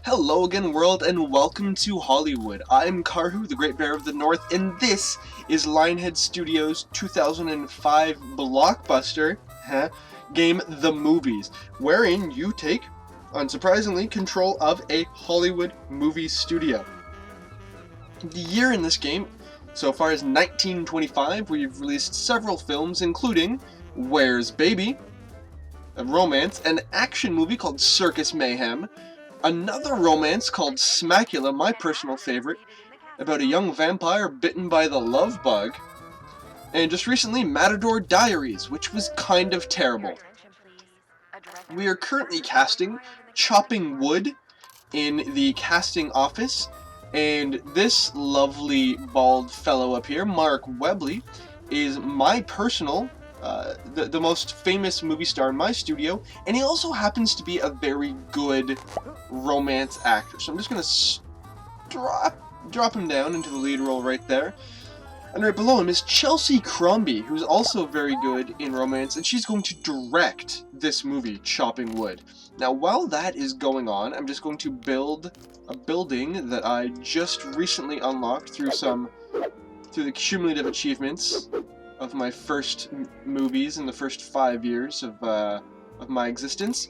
Hello again, world, and welcome to Hollywood. I'm Karhu, the Great Bear of the North, and this is Lionhead Studios' 2005 blockbuster game, The Movies, wherein you take, unsurprisingly, control of a Hollywood movie studio. The year in this game so far is 1925, where you've released several films, including Where's Baby?, a romance, an action movie called Circus Mayhem, another romance called Smackula, my personal favorite, about a young vampire bitten by the love bug, and just recently Matador Diaries, which was kind of terrible. We are currently casting Chopping Wood in the casting office, and this lovely bald fellow up here, Mark Webley, is my personal the most famous movie star in my studio, and he also happens to be a very good romance actor. So I'm just gonna drop him down into the lead role right there. And right below him is Chelsea Crombie, who's also very good in romance, and she's going to direct this movie, Chopping Wood. Now, while that is going on, I'm just going to build a building that I just recently unlocked through the cumulative achievements of my first movies in the first 5 years of my existence.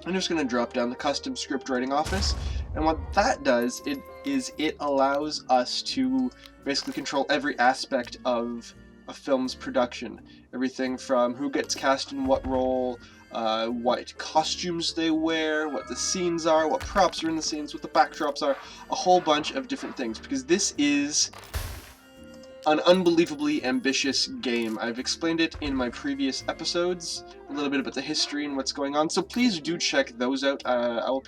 I'm just going to drop down the custom script writing office, and what that does it allows us to basically control every aspect of a film's production. Everything from who gets cast in what role, what costumes they wear, what the scenes are, what props are in the scenes, what the backdrops are, a whole bunch of different things, because this is an unbelievably ambitious game. I've explained it in my previous episodes, a little bit about the history and what's going on, so please do check those out. I will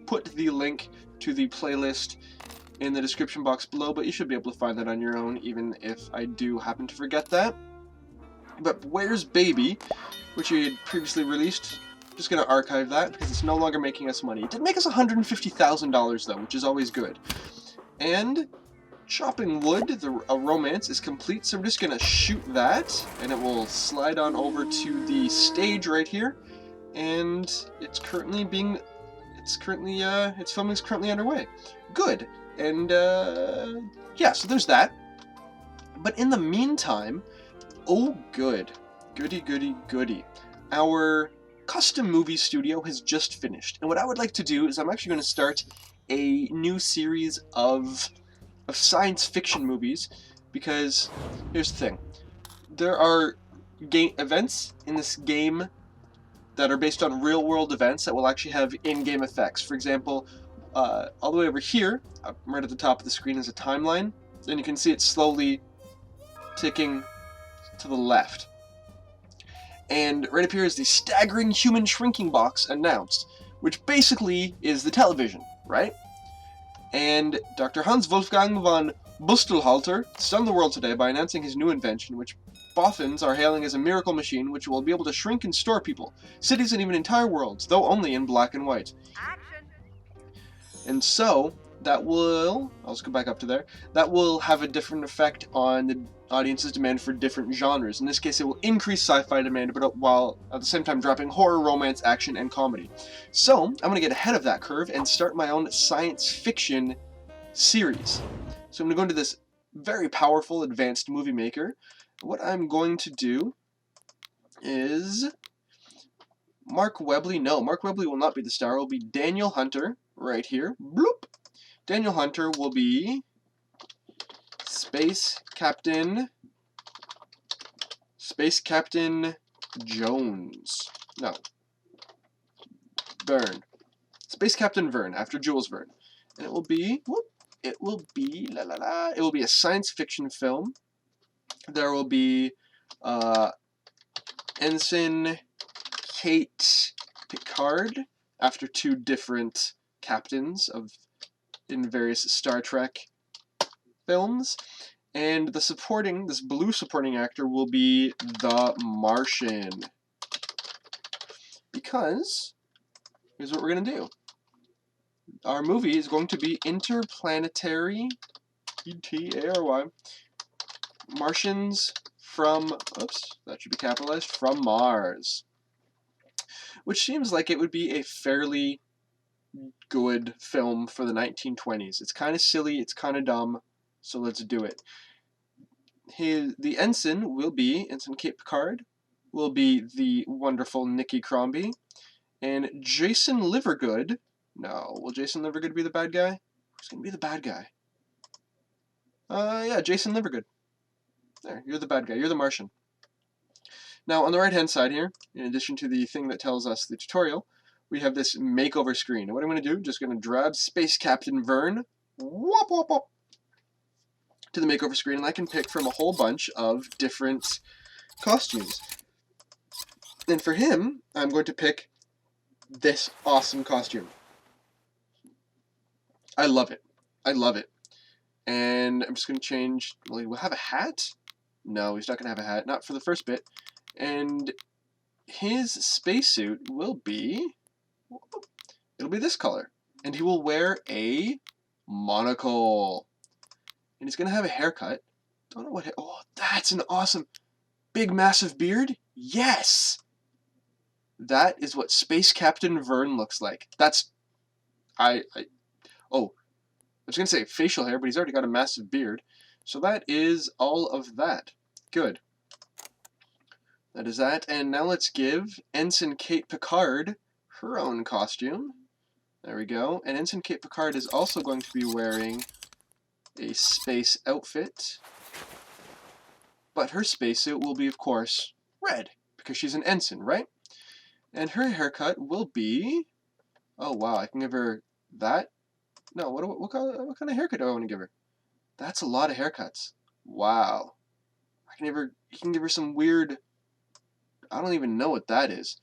put the link to the playlist in the description box below, but you should be able to find that on your own, even if I do happen to forget that. But Where's Baby, which we had previously released, just going to archive that because it's no longer making us money. It did make us $150,000 though, which is always good. And Chopping Wood, a romance, is complete, so I'm just going to shoot that, and it will slide on over to the stage right here, and its filming is currently underway. Good, and yeah, so there's that. But in the meantime, oh goody, our custom movie studio has just finished, and what I would like to do is I'm actually going to start a new series of science fiction movies, because here's the thing. There are events in this game that are based on real-world events that will actually have in-game effects. For example, all the way over here, right at the top of the screen, is a timeline, and you can see it slowly ticking to the left. And right up here is the staggering human shrinking box announced, which basically is the television, right? And Dr. Hans Wolfgang von Bustelhalter stunned the world today by announcing his new invention, which boffins are hailing as a miracle machine which will be able to shrink and store people, cities, and even entire worlds, though only in black and white. Action. And so, that will, I'll just go back up to there, that will have a different effect on the audience's demand for different genres. In this case, it will increase sci-fi demand, but while at the same time dropping horror, romance, action, and comedy. So, I'm going to get ahead of that curve and start my own science fiction series. So I'm going to go into this very powerful advanced movie maker. What I'm going to do is Mark Webley will not be the star. It will be Daniel Hunter right here. Bloop. Daniel Hunter will be Space Captain Jones. No. Verne. Space Captain Verne, after Jules Verne. And it will be, it will be a science fiction film. There will be Ensign Kate Picard, after two different captains in various Star Trek films, and this blue supporting actor will be the Martian. Because here's what we're gonna do. Our movie is going to be Interplanetary Martians from, that should be capitalized, from Mars. Which seems like it would be a fairly good film for the 1920s. It's kind of silly, it's kind of dumb, so let's do it. The ensign will be, Ensign Kate Picard, will be the wonderful Nikki Crombie, and Jason Livergood, no, will Jason Livergood be the bad guy? Who's going to be the bad guy? Yeah, Jason Livergood. There, you're the bad guy, you're the Martian. Now, on the right-hand side here, in addition to the thing that tells us the tutorial, we have this makeover screen. And what I'm going to do, just going to drag Space Captain Vern, whoop, whoop, whoop, to the makeover screen, and I can pick from a whole bunch of different costumes. And for him, I'm going to pick this awesome costume. I love it. I love it. And I'm just going to change, well, we'll have a hat? No, he's not going to have a hat, not for the first bit. And his spacesuit will be, it'll be this color. And he will wear a monocle. And he's going to have a haircut. Don't know what, oh, that's an awesome, big massive beard? Yes! That is what Space Captain Vern looks like. That's, oh, I was going to say facial hair, but he's already got a massive beard. So that is all of that. Good. That is that. And now let's give Ensign Kate Picard her own costume. There we go. And Ensign Kate Picard is also going to be wearing a space outfit. But her spacesuit will be, of course, red, because she's an ensign, right? And her haircut will be... Oh, wow, I can give her that? No, what kind of haircut do I want to give her? That's a lot of haircuts. Wow. You can give her some weird... I don't even know what that is.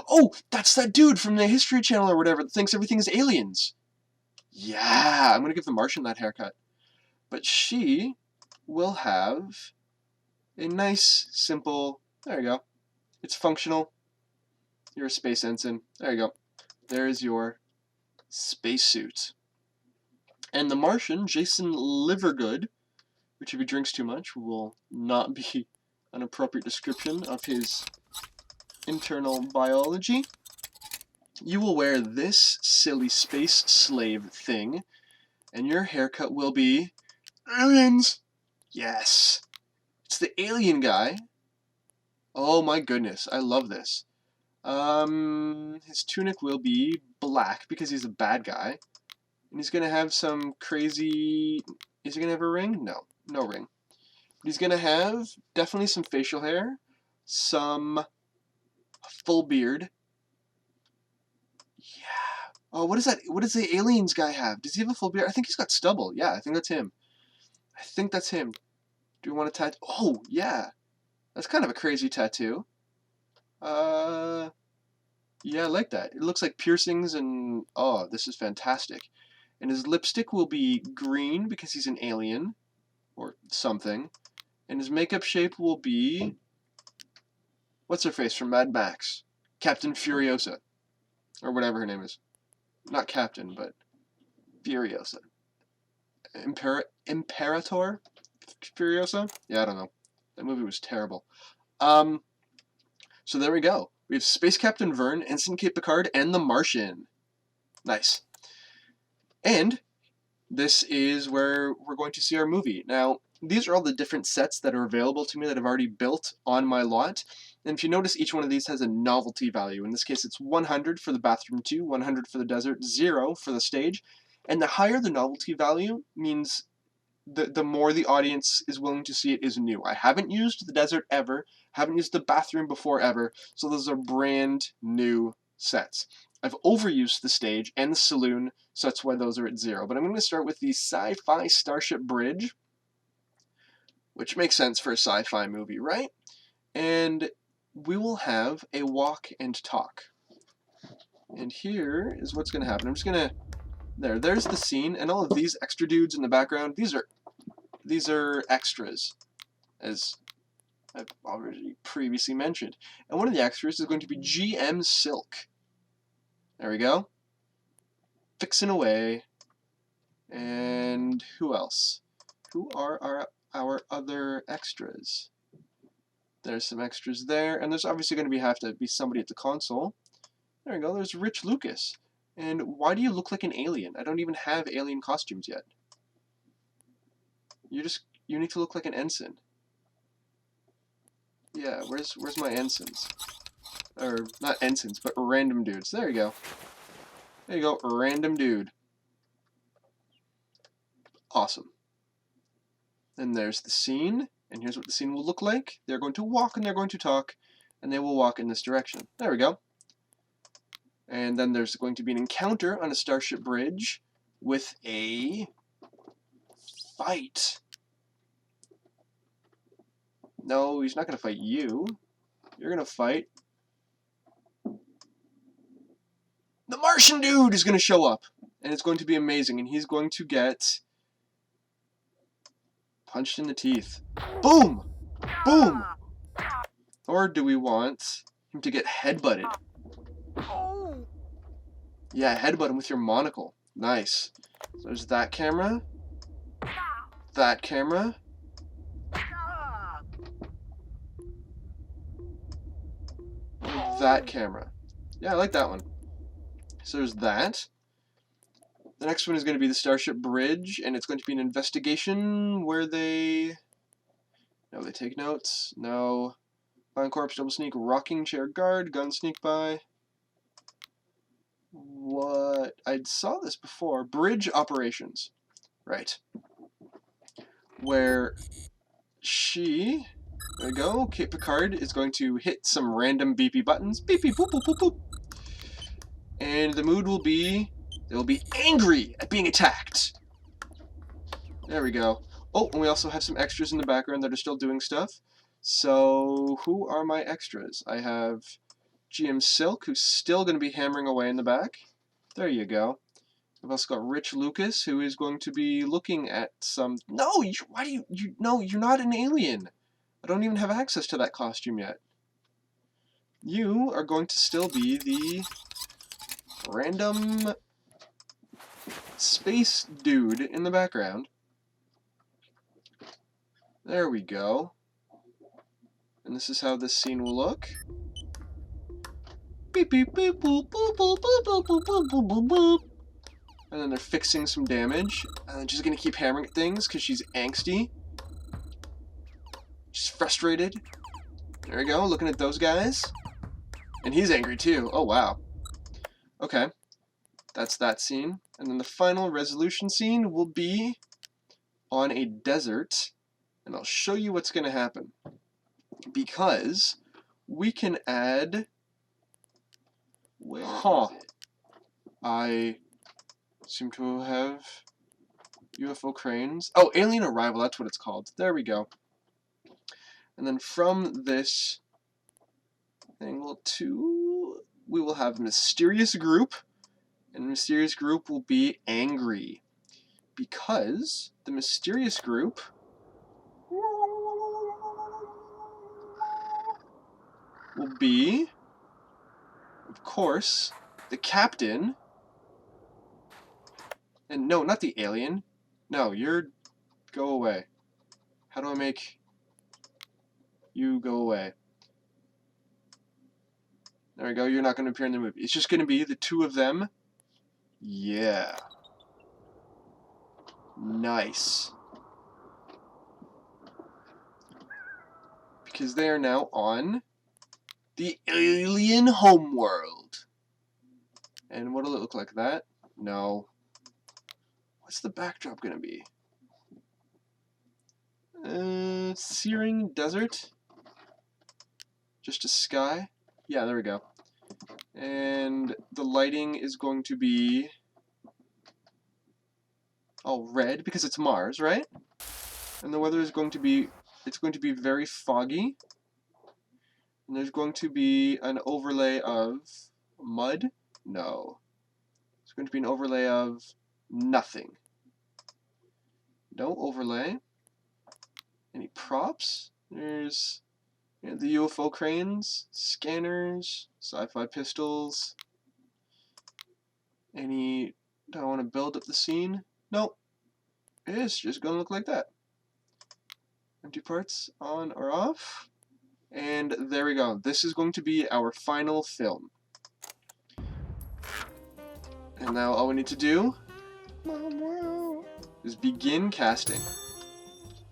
Oh, that's that dude from the History Channel or whatever that thinks everything is aliens. Yeah, I'm going to give the Martian that haircut. But she will have a nice, simple... There you go. It's functional. You're a space ensign. There you go. There's your spacesuit. And the Martian, Jason Livergood, which if he drinks too much will not be an appropriate description of his internal biology. You will wear this silly space slave thing, and your haircut will be aliens. Yes. It's the alien guy. Oh my goodness, I love this. His tunic will be black because he's a bad guy. And he's gonna have some crazy... Is he gonna have a ring? No, no ring. But he's gonna have definitely some facial hair, some full beard. Yeah. Oh, what is that? What does the aliens guy have? Does he have a full beard? I think he's got stubble. Yeah, I think that's him. I think that's him. Do you want a tattoo? Oh, yeah. That's kind of a crazy tattoo. Yeah, I like that. It looks like piercings and... Oh, this is fantastic. And his lipstick will be green because he's an alien. Or something. And his makeup shape will be... What's her face from Mad Max? Captain Furiosa. Or whatever her name is. Not Captain, but Furiosa. Imperator Furiosa? Yeah, I don't know. That movie was terrible. So there we go. We have Space Captain Vern, Ensign Kate Picard, and the Martian. Nice. And this is where we're going to see our movie. Now, these are all the different sets that are available to me that I've already built on my lot. And if you notice, each one of these has a novelty value. In this case, it's 100 for the bathroom 2, 100 for the desert, 0 for the stage. And the higher the novelty value means the more the audience is willing to see it is new. I haven't used the desert ever, haven't used the bathroom before ever, so those are brand new sets. I've overused the stage and the saloon, so that's why those are at 0. But I'm going to start with the Sci-Fi Starship Bridge, which makes sense for a sci-fi movie, right? And we will have a walk and talk. And here is what's going to happen. I'm just going to... There's the scene, and all of these extra dudes in the background, these are extras, as I've already previously mentioned. And one of the extras is going to be GM Silk. There we go. Fixing away. And who else? Who are our other extras? There's some extras there, and there's obviously going to have to be somebody at the console. There we go, there's Rich Lucas. And why do you look like an alien? I don't even have alien costumes yet. You need to look like an ensign. Yeah, where's my ensigns? Or, not ensigns, but random dudes. There you go. There you go, random dude. Awesome. And there's the scene, and here's what the scene will look like. They're going to walk and they're going to talk, and they will walk in this direction. There we go. And then there's going to be an encounter on a Starship bridge with a fight. No, he's not going to fight you. You're going to fight. The Martian dude is going to show up, and it's going to be amazing, and he's going to get punched in the teeth. Boom! Boom! Or do we want him to get headbutted? Yeah, headbutt him with your monocle. Nice. So there's that camera. That camera. That camera. Yeah, I like that one. So there's that. The next one is going to be the Starship Bridge, and it's going to be an investigation where they... No, they take notes. No. Find corpse, double sneak, rocking chair guard, gun sneak by. What? I saw this before. Bridge operations. Right. Where she... There we go. Kate Picard is going to hit some random beepy buttons. Beep beep boop boop boop boop. And the mood will be... They will be angry at being attacked. There we go. Oh, and we also have some extras in the background that are still doing stuff. So, who are my extras? I have GM Silk, who's still going to be hammering away in the back. There you go. I've also got Rich Lucas, who is going to be looking at some... No! Why do you... No, you're not an alien! I don't even have access to that costume yet. You are going to still be the random space dude in the background. There we go. And this is how this scene will look. Beep beep beep boop boop boop boop boop boop boop boop boop boop. And then they're fixing some damage. And then she's gonna keep hammering at things because she's angsty. She's frustrated. There we go, looking at those guys. And he's angry too. Oh wow. Okay. That's that scene. And then the final resolution scene will be on a desert. And I'll show you what's gonna happen. Because we can add... Where is it? I seem to have UFO cranes. Oh, alien arrival, that's what it's called. There we go. And then from this angle 2, we will have a mysterious group. And the mysterious group will be angry. Because the mysterious group will be, of course, the captain. And no, not the alien. No, go away. How do I make you go away? There we go, you're not going to appear in the movie. It's just going to be the two of them. Yeah. Nice. Because they are now on the alien homeworld. And what'll it look like? That? No. What's the backdrop gonna be? Searing desert? Just a sky? Yeah, there we go. And the lighting is going to be... Oh, red, because it's Mars, right? And the weather is going to be... It's going to be very foggy. And there's going to be an overlay of... mud? No. It's going to be an overlay of... nothing. No overlay. Any props? There's the UFO cranes, scanners, sci-fi pistols. Any... Do I want to build up the scene? Nope. It's just going to look like that. Empty parts on or off. And there we go. This is going to be our final film. And now all we need to do is begin casting.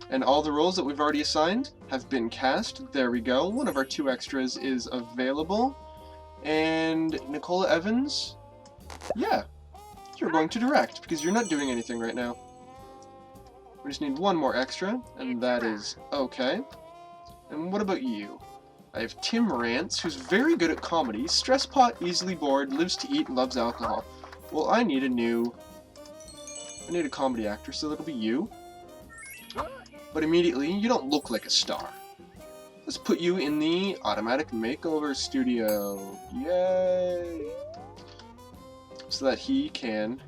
And all the roles that we've already assigned have been cast. There we go. One of our 2 extras is available. And Nicola Evans, yeah, you're going to direct because you're not doing anything right now. We just need 1 more extra, and that is okay. And what about you? I have Tim Rance, who's very good at comedy, stress pot, easily bored, lives to eat, and loves alcohol. Well, I need a comedy actor, so that'll be you. But immediately, you don't look like a star. Let's put you in the automatic makeover studio. Yay! So that he can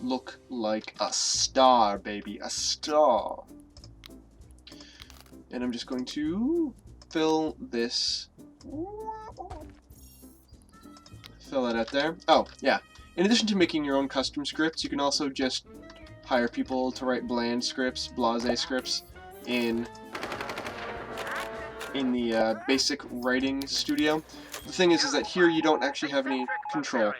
look like a star, baby. A star. And I'm just going to fill this. Fill that out there. Oh, yeah. In addition to making your own custom scripts, you can also just hire people to write bland scripts, blasé scripts, in the basic writing studio. The thing is that here you don't actually have any control.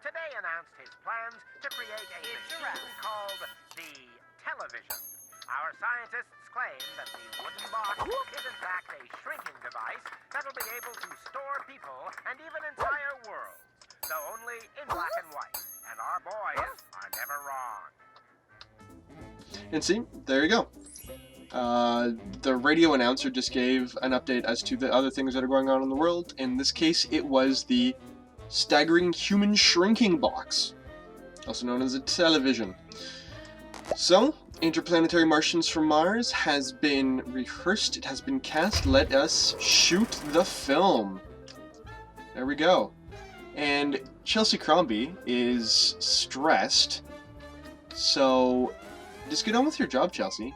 Today announced his plans to create a machine called the television. Our scientists claim that the wooden box is in fact a shrinking device that'll be able to store people and even entire worlds, though only in black and white. And our boys are never wrong. And see, there you go. The radio announcer just gave an update as to the other things that are going on in the world. In this case, it was the staggering human shrinking box, also known as a television. So, Interplanetary Martians from Mars has been rehearsed, it has been cast. Let us shoot the film. There we go. And Chelsea Crombie is stressed, so just get on with your job, Chelsea.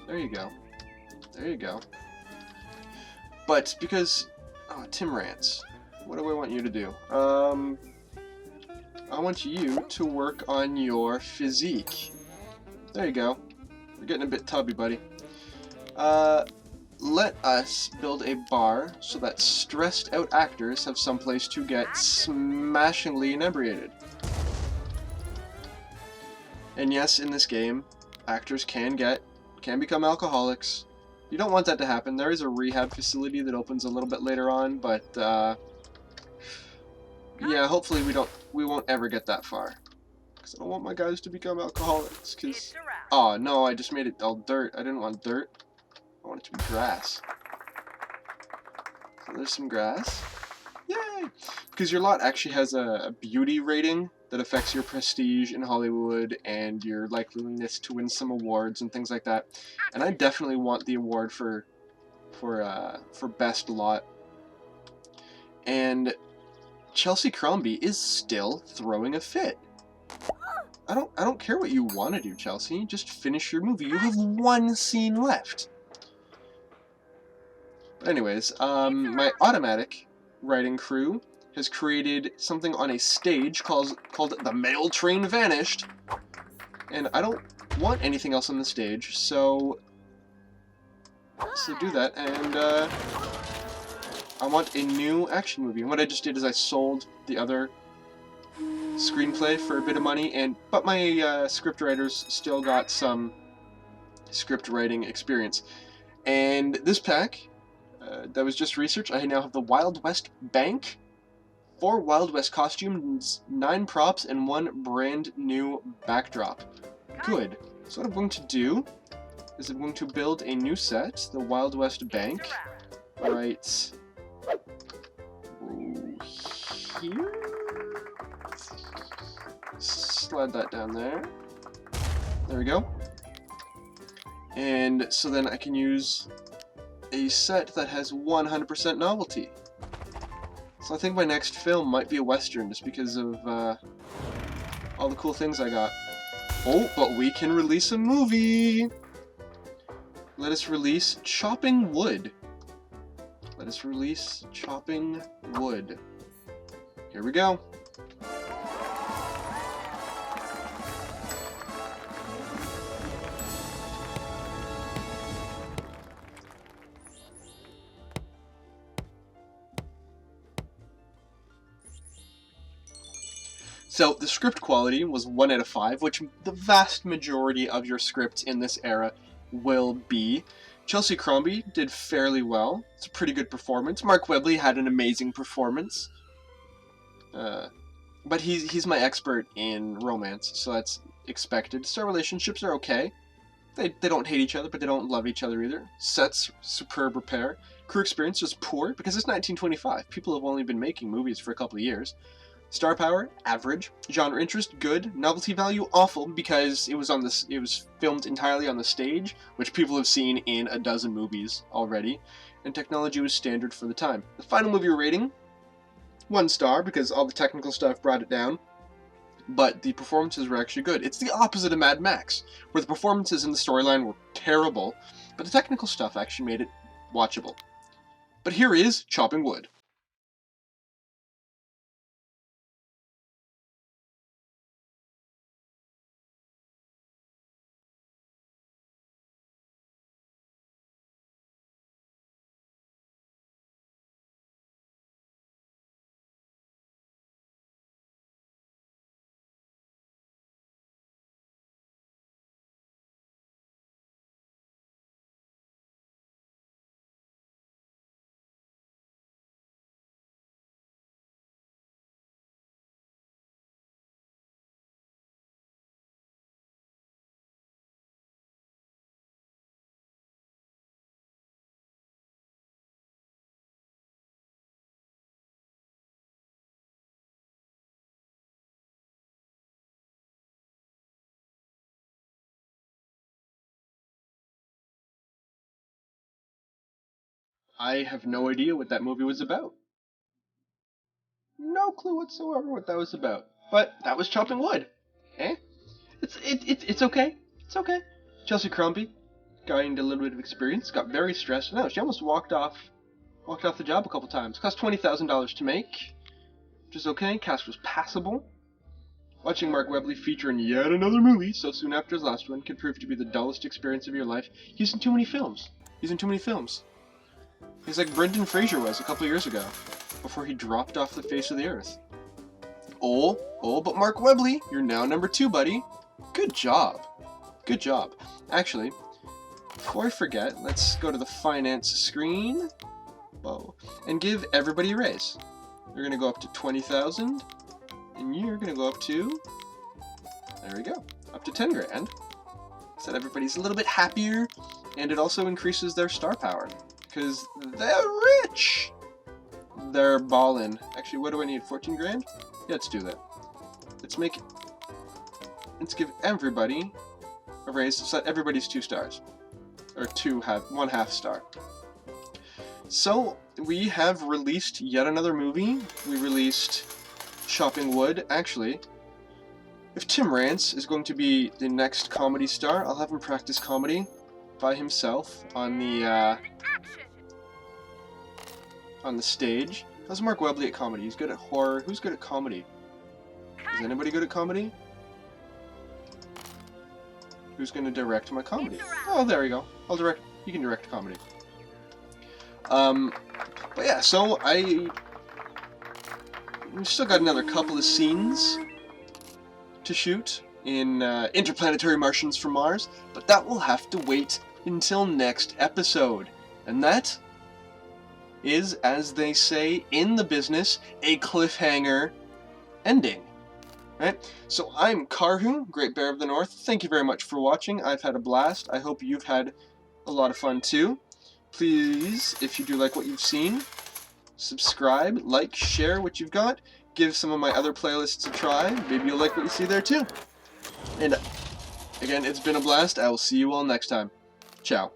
There you go. There you go. But because... Oh, Tim Rance. What do I want you to do? I want you to work on your physique. There you go. You're getting a bit tubby, buddy. Let us build a bar so that stressed out actors have someplace to get smashingly inebriated. And yes, in this game, actors can become alcoholics. You don't want that to happen. There is a rehab facility that opens a little bit later on, but yeah, hopefully we won't ever get that far. Because I don't want my guys to become alcoholics. Because oh no, I just made it all dirt. I didn't want dirt. I want it to be grass. So there's some grass. Yay! Because your lot actually has a beauty rating that affects your prestige in Hollywood and your likeliness to win some awards and things like that. And I definitely want the award for best lot. And Chelsea Crombie is still throwing a fit. I don't care what you want to do, Chelsea. Just finish your movie. You have 1 scene left. But anyways, my automatic writing crew has created something on a stage called The Mail Train Vanished. And I don't want anything else on the stage, so do that. And I want a new action movie. And what I just did is I sold the other screenplay for a bit of money, but my script writers still got some script writing experience. And this pack that was just research, I now have the Wild West Bank, 4 Wild West costumes, 9 props, and 1 brand new backdrop. Good. So what I'm going to do is I'm going to build a new set, the Wild West Bank, right here. Slide that down there. There we go. And so then I can use a set that has 100% novelty. So I think my next film might be a Western just because of all the cool things I got. Oh, but we can release a movie! Let us release Chopping Wood. Let us release Chopping Wood. Here we go. So the script quality was 1 out of 5, which the vast majority of your scripts in this era will be. Chelsea Crombie did fairly well. It's a pretty good performance. Mark Webley had an amazing performance. But he's my expert in romance, so that's expected. So relationships are okay. They don't hate each other, but they don't love each other either. Sets, superb repair. Crew experience was poor, because it's 1925. People have only been making movies for a couple of years. Star power, average. Genre interest, good. Novelty value, awful, because it was filmed entirely on the stage, which people have seen in a dozen movies already. And technology was standard for the time. The final movie rating, 1 star, because all the technical stuff brought it down. But the performances were actually good. It's the opposite of Mad Max, where the performances in the storyline were terrible, but the technical stuff actually made it watchable. But here is Chopping Wood. I have no idea what that movie was about. No clue whatsoever what that was about. But that was Chopping Wood. Eh? It's okay. It's okay. Chelsea Crombie gained a little bit of experience, got very stressed. No, she almost walked off the job a couple times. Cost $20,000 to make, which is okay. Cast was passable. Watching Mark Webley feature in yet another movie so soon after his last one could prove to be the dullest experience of your life. He's in too many films. He's like Brendan Fraser was a couple years ago, before he dropped off the face of the earth. But Mark Webley, you're now number 2, buddy. Good job. Good job. Actually, before I forget, let's go to the finance screen. Whoa. And give everybody a raise. You're going to go up to 20,000. And you're going to go up to, there we go, up to 10 grand. So that everybody's a little bit happier. And it also increases their star power. Because they're rich. They're ballin'. Actually, what do I need? 14 grand? Yeah, let's do that. Let's give everybody a raise so that everybody's 2 stars. Or 1/2 star. So, we have released yet another movie. We released Chopping Wood. Actually, if Tim Rance is going to be the next comedy star, I'll have him practice comedy by himself on the stage. How's Mark Webley at comedy? He's good at horror. Who's good at comedy? Is anybody good at comedy? Who's going to direct my comedy? Oh, there we go. You can direct comedy. But yeah, so we've still got another couple of scenes to shoot in Interplanetary Martians from Mars, but that will have to wait until next episode. And that is, as they say in the business, a cliffhanger ending. Right? So I'm Karhu, Great Bear of the North. Thank you very much for watching. I've had a blast. I hope you've had a lot of fun too. Please, if you do like what you've seen, subscribe, like, share what you've got. Give some of my other playlists a try. Maybe you'll like what you see there too. And again, it's been a blast. I will see you all next time. Ciao.